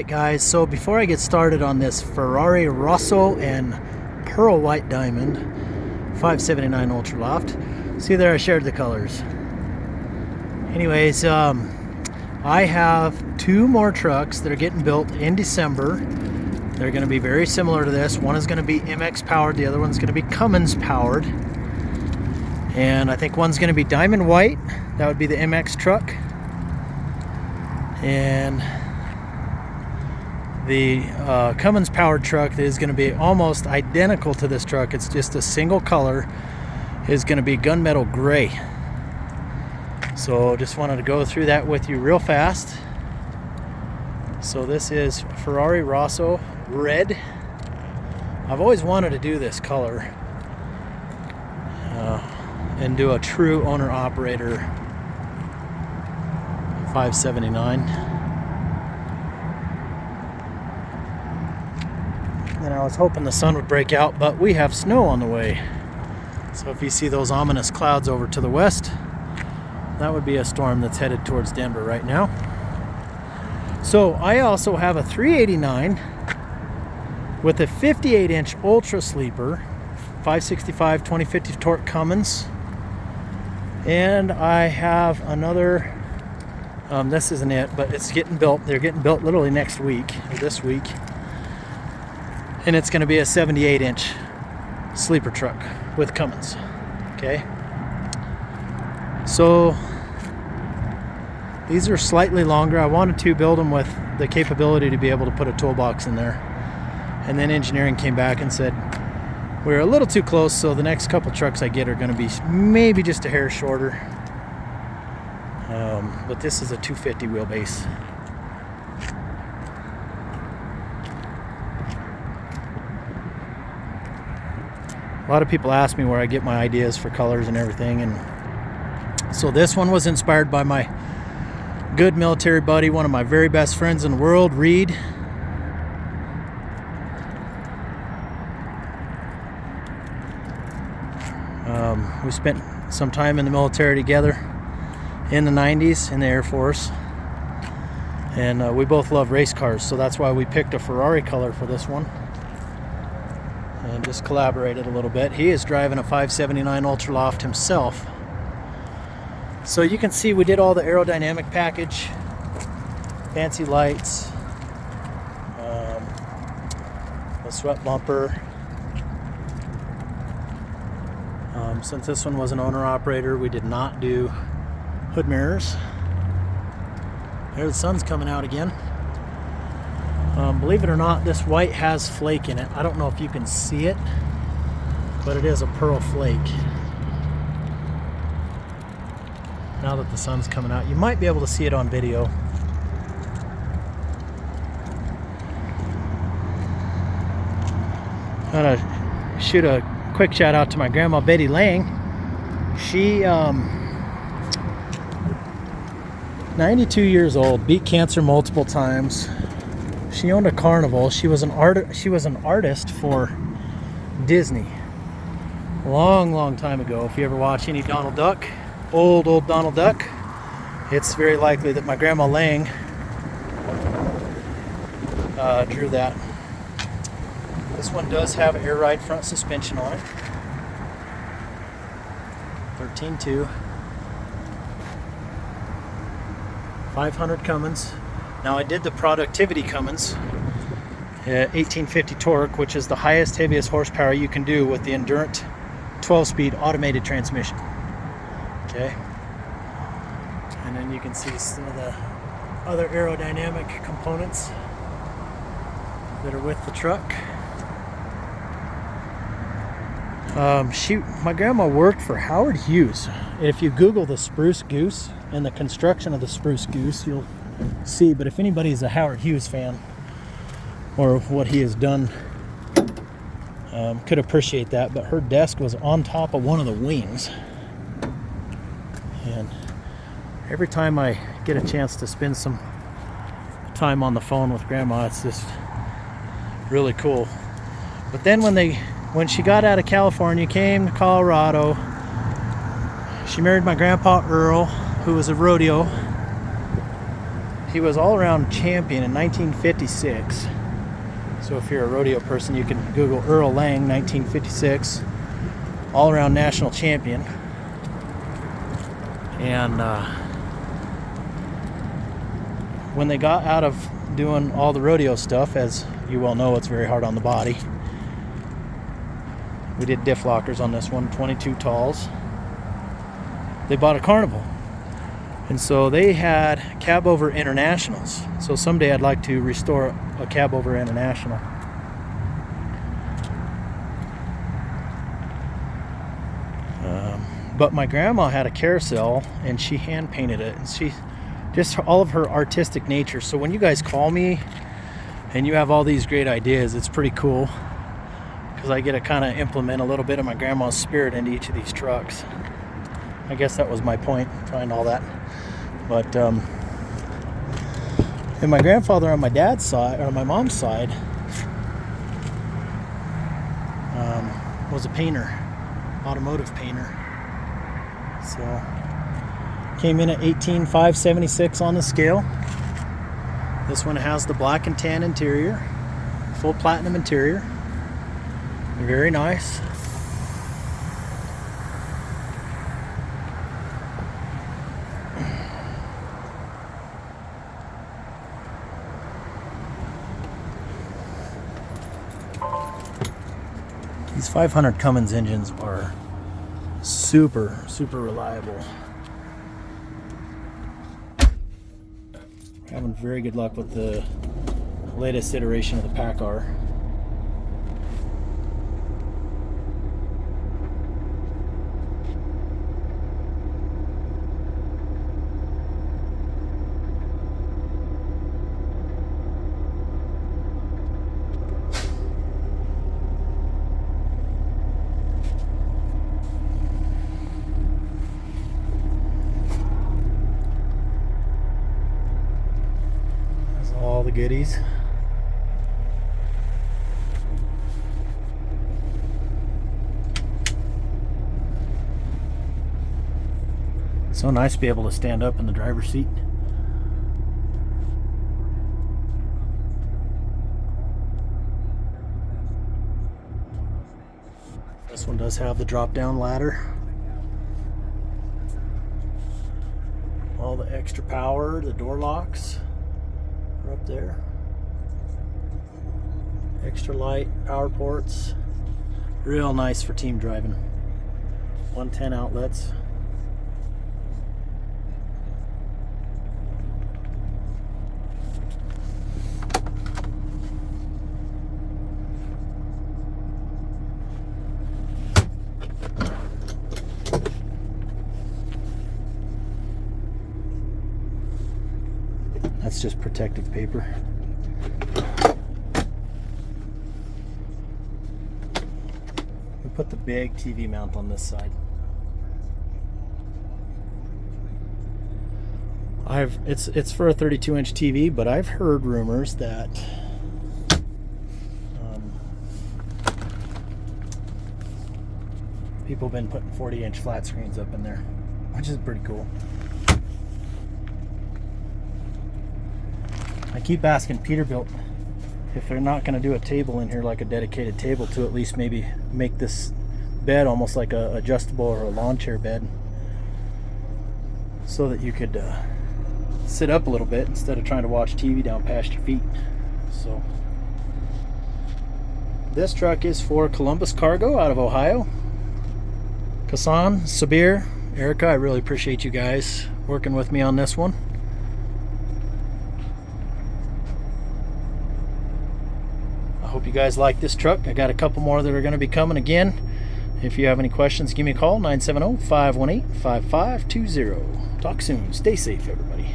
Alright guys, so before I get started on this Ferrari Rosso and Pearl White Diamond 579 Ultra Loft, see there I shared the colors. Anyways, I have two more trucks that are getting built in December. They're going to be very similar to this. One is going to be MX powered, the other one's going to be Cummins powered. And I think one's going to be diamond white, that would be the MX truck. And the Cummins powered truck that is going to be almost identical to this truck, it's just a single color, is going to be gunmetal gray. So just wanted to go through that with you real fast. So this is Ferrari Rosso red. I've always wanted to do this color and do a true owner operator 579. And I was hoping the sun would break out, but we have snow on the way. So if you see those ominous clouds over to the west, that would be a storm that's headed towards Denver right now. So I also have a 389 with a 58-inch Ultra Sleeper, 565 2050 torque Cummins. And I have another, this isn't it, but it's getting built. They're getting built literally next week, or this week. And it's going to be a 78-inch sleeper truck with Cummins. Okay. So these are slightly longer. I wanted to build them with the capability to be able to put a toolbox in there. And then engineering came back and said, we're a little too close, so the next couple trucks I get are going to be maybe just a hair shorter. But this is a 250 wheelbase. A lot of people ask me where I get my ideas for colors and everything, and so this one was inspired by my good military buddy, one of my very best friends in the world, Reed. We spent some time in the military together in the 90s in the Air Force, and we both love race cars, so that's why we picked a Ferrari color for this one and just collaborated a little bit. He is driving a 579 Ultra Loft himself. So you can see we did all the aerodynamic package, fancy lights, the swept bumper. Since this one was an owner operator, we did not do hood mirrors. There, the sun's coming out again. Believe it or not, this white has flake in it. I don't know if you can see it, but it is a pearl flake. Now that the sun's coming out, you might be able to see it on video. I'm gonna shoot a quick shout out to my grandma Betty Lang. She 92 years old, beat cancer multiple times. She owned a carnival. She was an artist for Disney long time ago. If you ever watch any Donald Duck, old Donald Duck, it's very likely that my grandma Lang drew that. This one does have air ride front suspension on it. 13.2. 500 Cummins. Now I did the productivity Cummins, 1850 torque, which is the highest, heaviest horsepower you can do with the Endurant 12-speed automated transmission. Okay. And then you can see some of the other aerodynamic components that are with the truck. My grandma worked for Howard Hughes. If you Google the Spruce Goose and the construction of the Spruce Goose, you'll see. But if anybody's a Howard Hughes fan or what he has done, could appreciate that. But her desk was on top of one of the wings. And every time I get a chance to spend some time on the phone with Grandma, it's just really cool. But then when she got out of California, came to Colorado, she married my grandpa Earl, who was a rodeo. He was all-around champion in 1956. So if you're a rodeo person, you can Google Earl Lang, 1956, all-around national champion. And when they got out of doing all the rodeo stuff, as you well know, it's very hard on the body. We did diff lockers on this one, 22 talls. They bought a carnival. And so they had cab over internationals. So someday I'd like to restore a cab over international. But my grandma had a carousel and she hand painted it, and she just all of her artistic nature. So when you guys call me and you have all these great ideas, it's pretty cool because I get to kind of implement a little bit of my grandma's spirit into each of these trucks. I guess that was my point, trying all that. But and my grandfather on my dad's side, or my mom's side, was a painter, automotive painter. So came in at 18,576 on the scale. This one has the black and tan interior, full platinum interior. Very nice. These 500 Cummins engines are super reliable. Having very good luck with the latest iteration of the PACCAR. All the goodies. So nice to be able to stand up in the driver's seat. This one does have the drop-down ladder. All the extra power, the door locks are up there. Extra light, power ports. Real nice for team driving. 110 outlets. That's just protective paper. We put the big TV mount on this side. It's for a 32-inch TV, but I've heard rumors that people have been putting 40-inch flat screens up in there, which is pretty cool. I keep asking Peterbilt if they're not going to do a table in here, like a dedicated table, to at least maybe make this bed almost like a adjustable or a lawn chair bed, so that you could sit up a little bit instead of trying to watch TV down past your feet. So this truck is for Columbus Cargo out of Ohio. Kassan, Sabir, Erica, I really appreciate you guys working with me on this one. I hope you guys like this truck. I got a couple more that are going to be coming again. If you have any questions, give me a call, 970-518-5520. Talk soon. Stay safe, everybody.